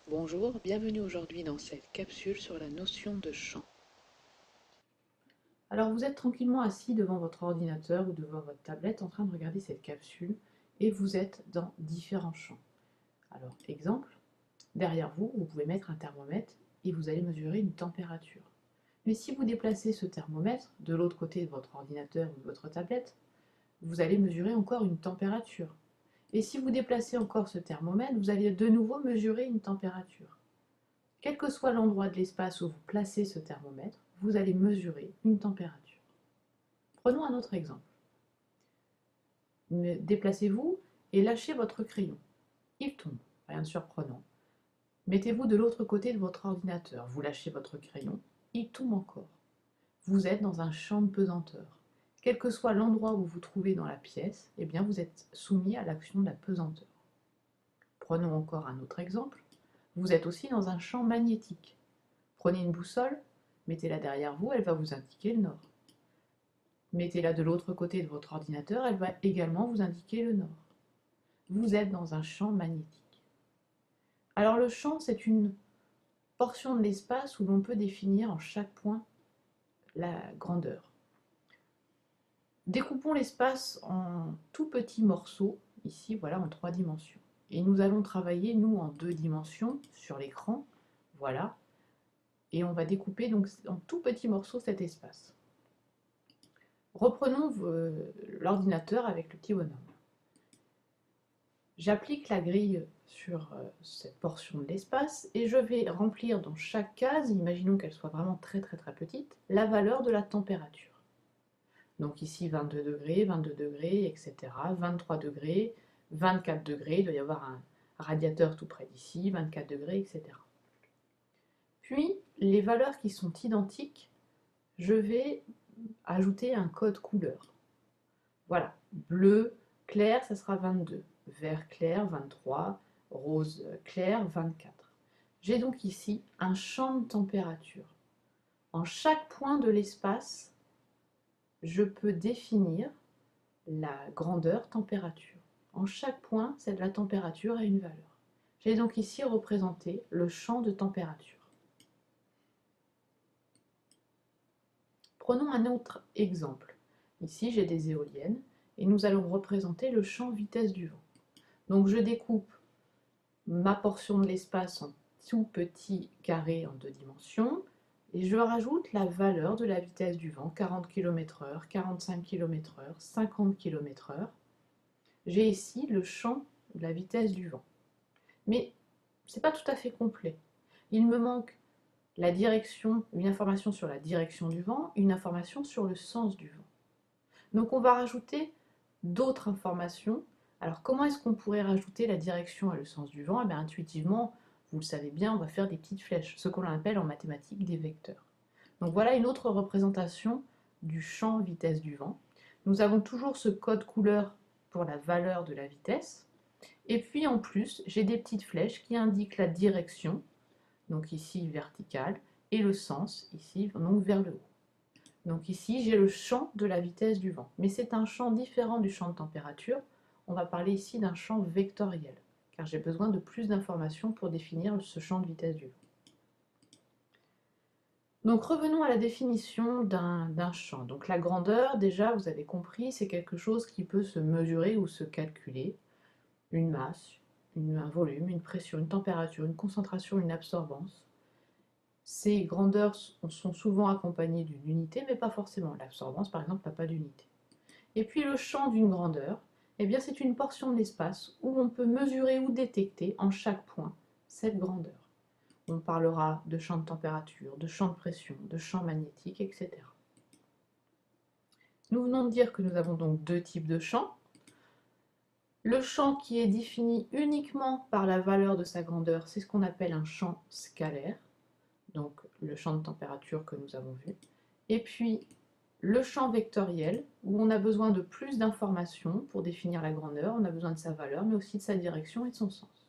Bonjour, bienvenue aujourd'hui dans cette capsule sur la notion de champ. Alors vous êtes tranquillement assis devant votre ordinateur ou devant votre tablette en train de regarder cette capsule et vous êtes dans différents champs. Alors exemple, derrière vous, vous pouvez mettre un thermomètre et vous allez mesurer une température. Mais si vous déplacez ce thermomètre de l'autre côté de votre ordinateur ou de votre tablette, vous allez mesurer encore une température. Et si vous déplacez encore ce thermomètre, vous allez de nouveau mesurer une température. Quel que soit l'endroit de l'espace où vous placez ce thermomètre, vous allez mesurer une température. Prenons un autre exemple. Déplacez-vous et lâchez votre crayon. Il tombe, rien de surprenant. Mettez-vous de l'autre côté de votre ordinateur. Vous lâchez votre crayon, il tombe encore. Vous êtes dans un champ de pesanteur. Quel que soit l'endroit où vous vous trouvez dans la pièce, eh bien vous êtes soumis à l'action de la pesanteur. Prenons encore un autre exemple. Vous êtes aussi dans un champ magnétique. Prenez une boussole, mettez-la derrière vous, elle va vous indiquer le nord. Mettez-la de l'autre côté de votre ordinateur, elle va également vous indiquer le nord. Vous êtes dans un champ magnétique. Alors le champ, c'est une portion de l'espace où l'on peut définir en chaque point la grandeur. Découpons l'espace en tout petits morceaux, ici voilà en 3 dimensions. Et nous allons travailler, nous, en 2 dimensions sur l'écran, voilà. Et on va découper donc en tout petits morceaux cet espace. Reprenons l'ordinateur avec le petit bonhomme. J'applique la grille sur cette portion de l'espace et je vais remplir dans chaque case, imaginons qu'elle soit vraiment très petite, la valeur de la température. Donc ici 22 degrés, etc. 23 degrés, 24 degrés, il doit y avoir un radiateur tout près d'ici, 24 degrés, etc. Puis les valeurs qui sont identiques, je vais ajouter un code couleur. Voilà, bleu clair, ça sera 22, vert clair, 23, rose clair, 24. J'ai donc ici un champ de température. En chaque point de l'espace, je peux définir la grandeur température. En chaque point, la température a une valeur. J'ai donc ici représenté le champ de température. Prenons un autre exemple. Ici, j'ai des éoliennes et nous allons représenter le champ vitesse du vent. Donc je découpe ma portion de l'espace en tout petits carrés en 2 dimensions et je rajoute la valeur de la vitesse du vent, 40 km/h, 45 km/h, 50 km/h. J'ai ici le champ de la vitesse du vent. Mais ce n'est pas tout à fait complet. Il me manque la direction, une information sur la direction du vent, une information sur le sens du vent. Donc on va rajouter d'autres informations. Alors comment est-ce qu'on pourrait rajouter la direction et le sens du vent? Eh bien, intuitivement, vous le savez bien, on va faire des petites flèches, ce qu'on appelle en mathématiques des vecteurs. Donc voilà une autre représentation du champ vitesse du vent. Nous avons toujours ce code couleur pour la valeur de la vitesse. Et puis en plus, j'ai des petites flèches qui indiquent la direction, donc ici verticale, et le sens, ici donc vers le haut. Donc ici, j'ai le champ de la vitesse du vent. Mais c'est un champ différent du champ de température. On va parler ici d'un champ vectoriel, car j'ai besoin de plus d'informations pour définir ce champ de vitesse du vent. Donc revenons à la définition d'un champ. Donc la grandeur, déjà, vous avez compris, c'est quelque chose qui peut se mesurer ou se calculer. Une masse, un volume, une pression, une température, une concentration, une absorbance. Ces grandeurs sont souvent accompagnées d'une unité, mais pas forcément. L'absorbance, par exemple, n'a pas d'unité. Et puis le champ d'une grandeur, eh bien, c'est une portion de l'espace où on peut mesurer ou détecter en chaque point cette grandeur. On parlera de champ de température, de champ de pression, de champ magnétique, etc. Nous venons de dire que nous avons donc 2 types de champs. Le champ qui est défini uniquement par la valeur de sa grandeur, c'est ce qu'on appelle un champ scalaire, donc le champ de température que nous avons vu. Et puis le champ vectoriel, où on a besoin de plus d'informations pour définir la grandeur, on a besoin de sa valeur, mais aussi de sa direction et de son sens.